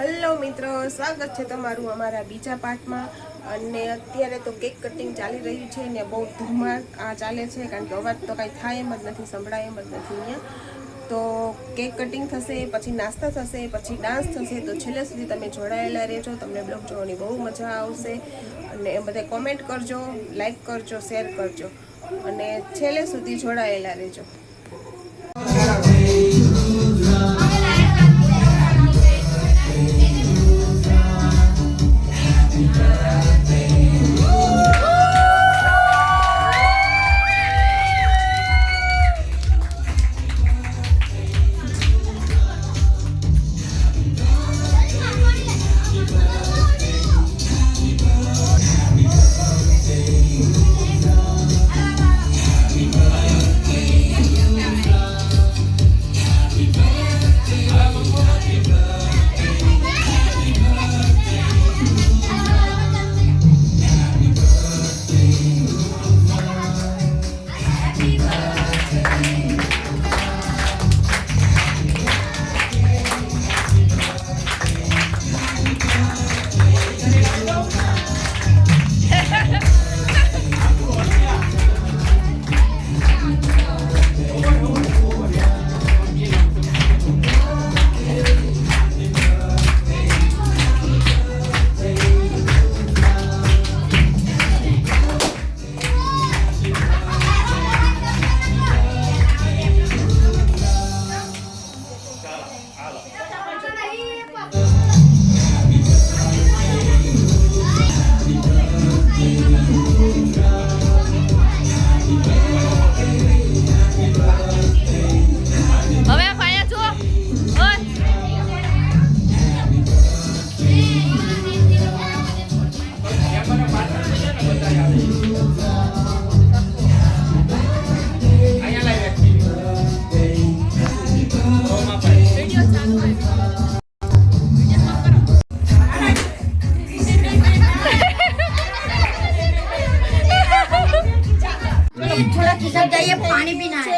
Hello મિત્રો, સ્વાગત છે તમારું અમારા બીજા પાર્ટમાં. અને અત્યારે તો કેક કટિંગ ચાલી રહ્યું છે ને બહુ ધમાલ આ ચાલે છે, કારણ કે અવાજ તો કાંઈ થાય એમ જ નથી, સંભળાય એમ જ નથી અહીંયા. તો કેક કટિંગ થશે, પછી નાસ્તા થશે, પછી ડાન્સ થશે. તો છેલ્લે સુધી તમે જોડાયેલા રહેજો, તમને બ્લોગ જોવાની બહુ મજા આવશે. અને એ બધે કોમેન્ટ કરજો, લાઈક કરજો, શેર કરજો અને છેલ્લે સુધી જોડાયેલા રહેજો. थोड़ा खिसक जाइए, पानी पीना है।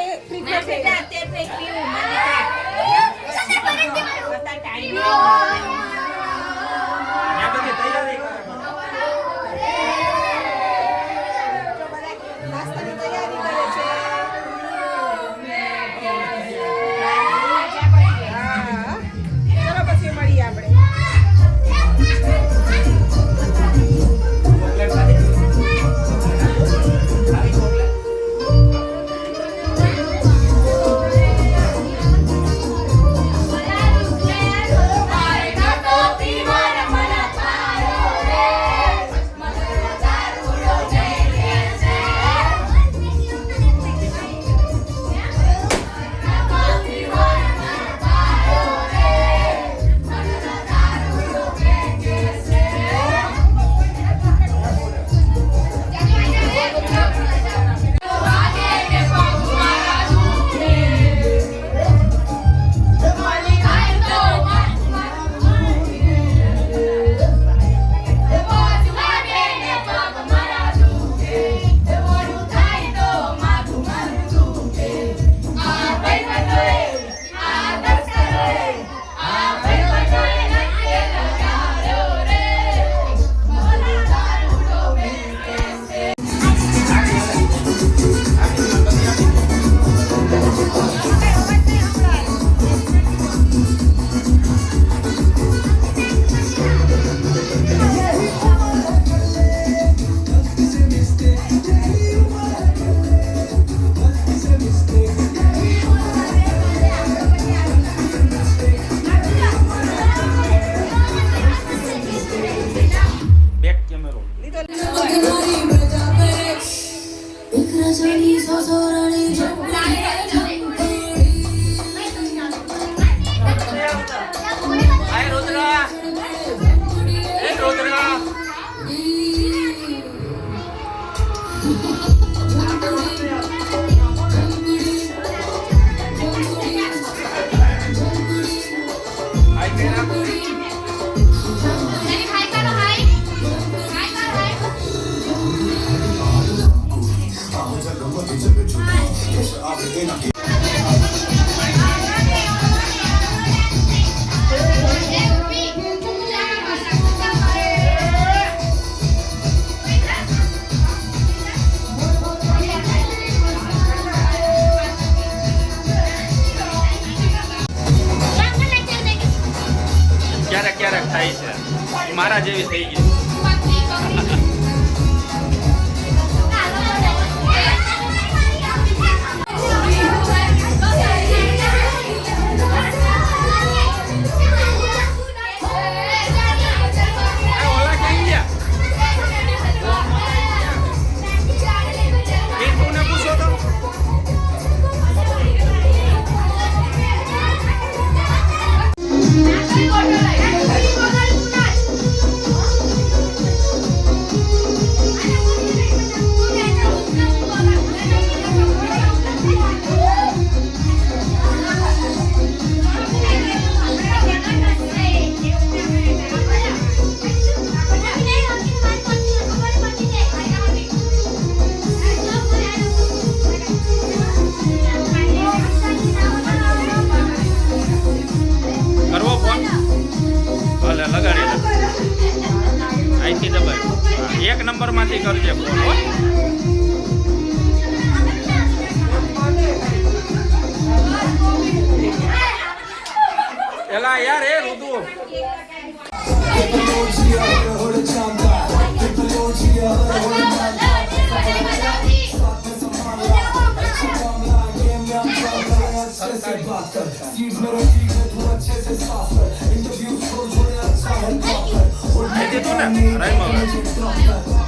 ક્યારેક ક્યારેક થાય છે ઈ મારા જેવી થઈ ગઈ. ઓલા ક્યાં ગયા? પિન્ટુને પૂછો તો. કરવો ફોન? ભલે લગાડી દે. અહીંથી દબાય. એક નંબરમાંથી કરજે ફોન હો. એલા યાર એ ઋતુ અહીંથી તું ને રાઈમાં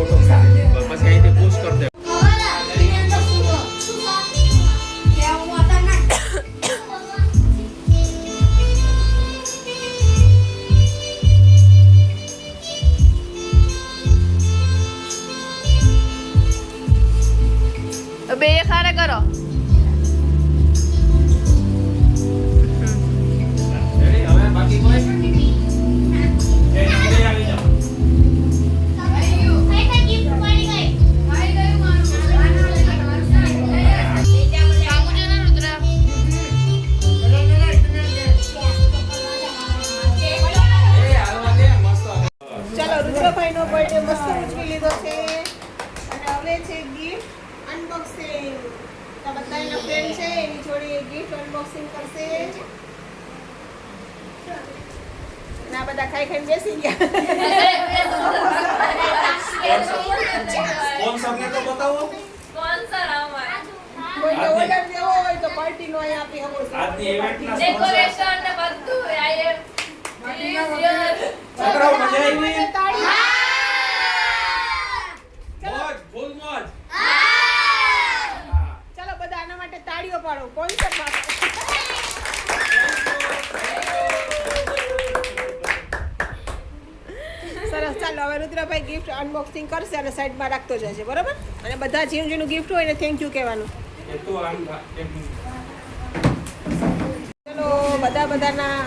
પછી અહીંથી પુશ કરી દે. બે ખારે કરો. રેડી? હવે બાકી કોઈ? એ નંબરે આવી જાઓ. એ હાલવા દે, મસ્ત આવે. ચાલો રુદ્રભાઈનો બર્થડે મસ્ત ઉજવી લીધો છે અને હવે છે ગિફ્ટ અનબોક્સિંગ. તો બધા એના ફ્રેન્ડ છે એની જોડે ગિફ્ટ અનબોક્સિંગ કરશે. ના બધા ખાઈ ખાઈને બેસી ગયા. સ્પોન્સરને તો બતાવો. કોઈને ઓર્ડર દેવો હોય તો પાર્ટીનો અહીં આપી શકો છો. આજની ઇવેન્ટના ડેકોરેશન ને બધું આયે છોકરાઓ મજા આવી? તાળી. મોજ, ફૂલ મોજ. ચાલો બધા આના માટે તાળીઓ પાડો. કોન્સર્ટ માટે. સરસ. ચાલો હવે રુદ્રભાઈ ગિફ્ટ અનબોક્સિંગ કરશે અને સાઈડમાં રાખતો જશે, બરોબર? અને બધા જેનું ગિફ્ટ હોય ને થેન્ક યુ કહેવાનું. એ તો આમ ચલો બધા બધાના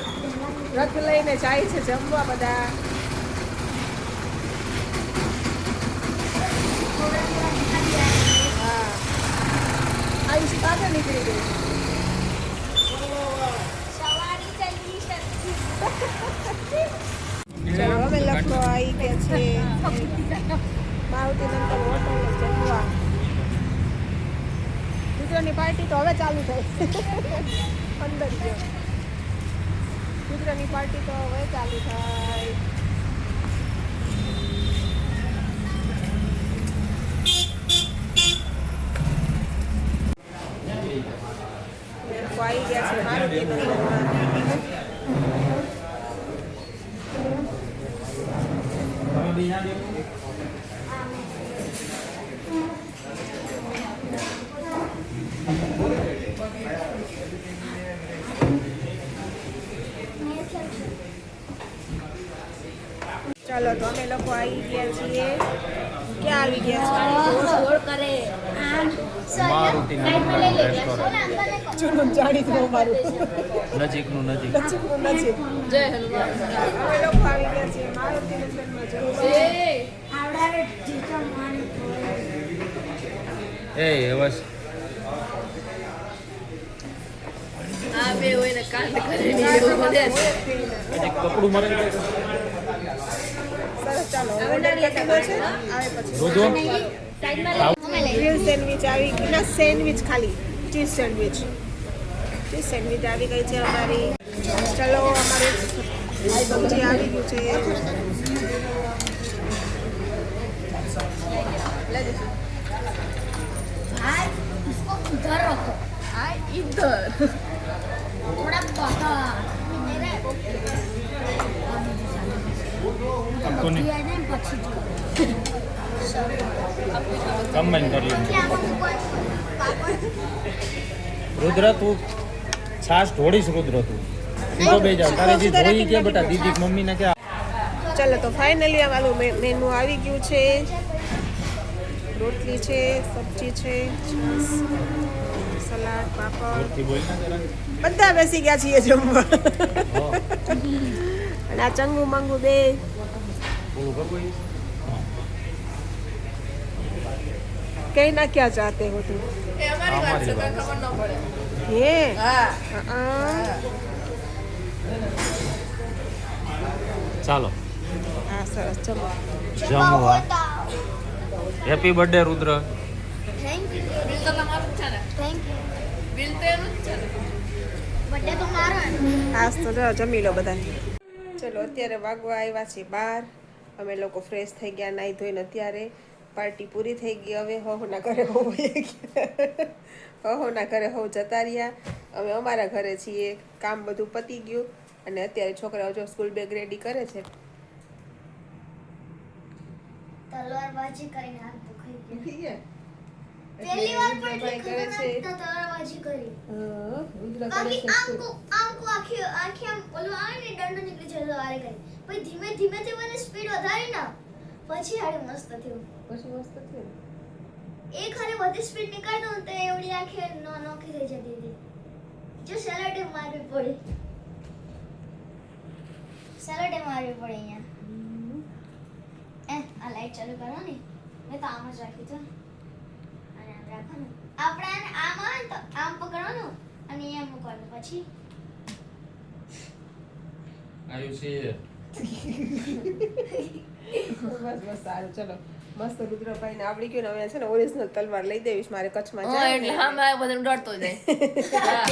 રથ લઈને જાય છે જમવા બધા. હા આયુષ કાગળ નીકળી ગઈ. ચલો હવે લખો આવી ગયા છે મારુતિ નંબર હોટલ જમવા. ગુજરાતની પાર્ટી તો હવે ચાલુ થઈ. અંદર ગયો. ગુજરાતની પાર્ટી તો હવે ચાલુ થાય. આવી ગયા છે મારુતિ નંબરમાં. ચાલો તો અમે લોકો આવી ગયા છીએ. ક્યાં આવી ગયા મારુતિ રેસ્ટોરન્ટ છે? જાણીતું મારું નજીકનું નજીક. નજીકનું નજીક. જય હનુમાન. અમે લોકો આવી ગયા છીએ મારુતિ નંદનમાં જમવા. એ બસ આ બે હોય ને કાંડ કરેલી એવું બધે છે. કપડું મરે સરસ. ચાલો હવે નાની ટેબલ છે આવે પછી રોજો ગ્રીલ સેન્ડવિચ આવી ગઈ. ના સેન્ડવિચ ખાલી ચીઝ સેન્ડવિચ. ચીઝ સેન્ડવિચ આવી ગઈ છે અમારી. ચલો અમારે સબ્જી આવી ગયું છે. उधर रखो આ ઈધર थोड़ा बाहर કોની કમ્બાઈન કરી લે. રુદ્ર તું છાશ ઢોળીશ. રુદ્ર તું સીધો બે જા. તારે જે ધોઈ કે બેટા દીદી મમ્મી ને કે ચાલો તો ફાઇનલી અમારું મેનુ આવી ગયું છે. રોટલી છે, સબ્જી છે, છાશ, સલાડ, પાપડ, બોલ ના જરા. બધા બેસી ગયા છીએ જમવા. હો અને આ ચંગુ મંગુ બે બોલું કર કોઈ. કઈ ના ક્યાં ચાહતે હો તું? એ અમારી વાત છે કઈ ખબર ન પડે. હે હા ચાલો હા સરસ. જમો. જમવા. Happy birthday Rudra. Thank you bill તો તમારું જ છે ને. थैंक यू બિલ તો એનું જ છે ને. बर्थडे तो मारो है આજ તો જો જમી લો બધા. ચલો અત્યારે વાગવા આવ્યા છે 12. અમે લોકો ફ્રેશ થઈ ગયા, નાહી ધોઈને. અત્યારે પાર્ટી પૂરી થઈ ગઈ. હવે હોના ઘરે હોના ઘરે હોવ જતા રહ્યા. અમે અમારા ઘરે છીએ. કામ બધું પતી ગયું અને અત્યારે છોકરાઓ જો સ્કૂલ બેગ રેડી કરે છે. તલવારબાજી કરીને હાથ દુખાઈ ગયા. દુખી ગયા પહેલી વાર પણ ભાઈ એટલી કરે છે ખતરનાક તલવારબાજી કરી. હા, રુદ્ર કરે બાકી છે આંખો આખી આમ ઓલું આવે ને દંડો નીકળી જાય વારે કરી. પછી ધીમે ધીમે થી મને સ્પીડ વધારી ના. પછી હાડી મસ્ત થયું. પછી મસ્ત થયું એક હારે બધી સ્પીડ નીકળતો તો એવડી આંખે નોખી થઈ જતી હતી. જો સેલોટે મારવી પડી. સેલોટે મારવી પડી અહીંયા. આ લાઈટ ચાલુ કરવાની. મેં તો આમ જ રાખી છે. અને આમ રાખવાનું. આપણે આને આમ આવે ને તો આમ પકડવાનું અને અહીંયા મૂકવાનું. પછી આયુષી બસ બસ સારું ચલો મસ્ત રુદ્રભાઈ ને આવડી ગયું ને હવે છે ને ઓરિજિનલ તલવાર લઈ દેવીશ મારે કચ્છમાં હા જાય એટલે ને. હા મેં બધું ડરતો જાય હા.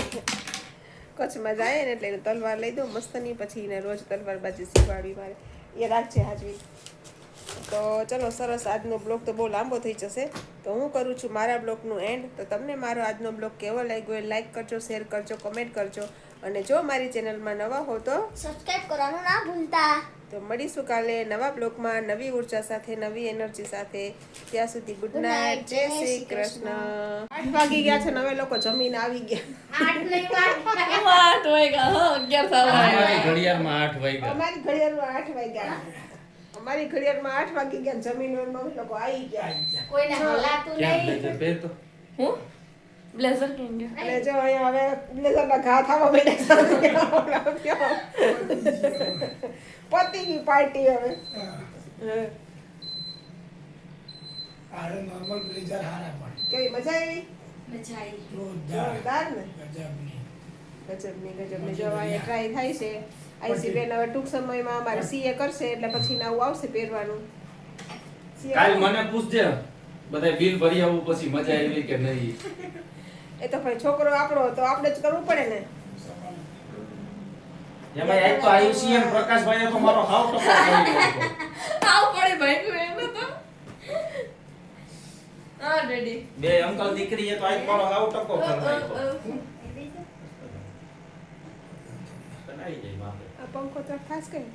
કચ્છમાં જાય ને એટલે એને તલવાર લઈ દઉં મસ્તની પછી એને રોજ તલવારબાજી શીખવાડવી મારે એ રાખજે હાજવી. તો ચલો સરસ આજનો બ્લોગ તો બહુ લાંબો થઈ જશે તો હું કરું છું મારા બ્લોગનું એન્ડ. તો તમને મારો આજનો બ્લોગ કેવો લાગ્યો એ લાઈક કરજો શેર કરજો કમેન્ટ કરજો અને જો મારી ચેનલમાં નવા હો તો સબસ્ક્રાઇબ કરવાનું ના ભૂલતા. તો મળીશું કાલે નવા બ્લોગમાં નવી ઉર્જા સાથે નવી એનર્જી સાથે. ત્યાં સુધી ગુડ નાઇટ જય શ્રી કૃષ્ણ. 8 વાગી ગયા છે ને હવે લોકો જમીને આવી ગયા. 8 નહીં વાત. 8 વાગ્યા હો 11 થવા અમારી ઘડિયાળમાં 8 વાગ્યા અમારી ઘડિયાળમાં 8 વાગ્યા અમારી ઘડિયાળમાં 8 વાગી ગયા જમીને અમે લોકો આવી ગયા. કોઈને હલાતું ક્યાં નહીં. બ્લેઝર પહેરતો હું બ્લેઝર કેમ ગયો અને જો અહીંયા હવે બ્લેઝરના ઘા થવા માંડ્યા પતી ગઈ પાર્ટી હવે. હા. આરે નોર્મલ બ્લેઝર હારા પણ કેવી મજા આવી મજા આવી જોરદાર ને ગજબની ગજબની જો અહીંયા ટ્રાય થાય છે આઈસી બેન હવે ટૂંક સમયમાં અમારે સીએ કરશે એટલે પછી નવું આવશે પહેરવાનું. કાલ મને પૂછજે બધા બિલ ભરી આવું પછી મજા આવી કે નહીં. એ તો ભાઈ છોકરો આપણો તો આપણે જ કરવું પડે ને. એમાં એક તો આયુષી એમ પ્રકાશભાઈ તો મારો હાવ ટકો કરી નાખ્યો. આવ પડે ભાઈ એને તો હા રેડી બે અંકલ દીકરી એ તો આજ મારો હાવ ટકો કરી નાખ્યો. બનાવી જાય બાપે. આ પંખો તો ખાસ કરી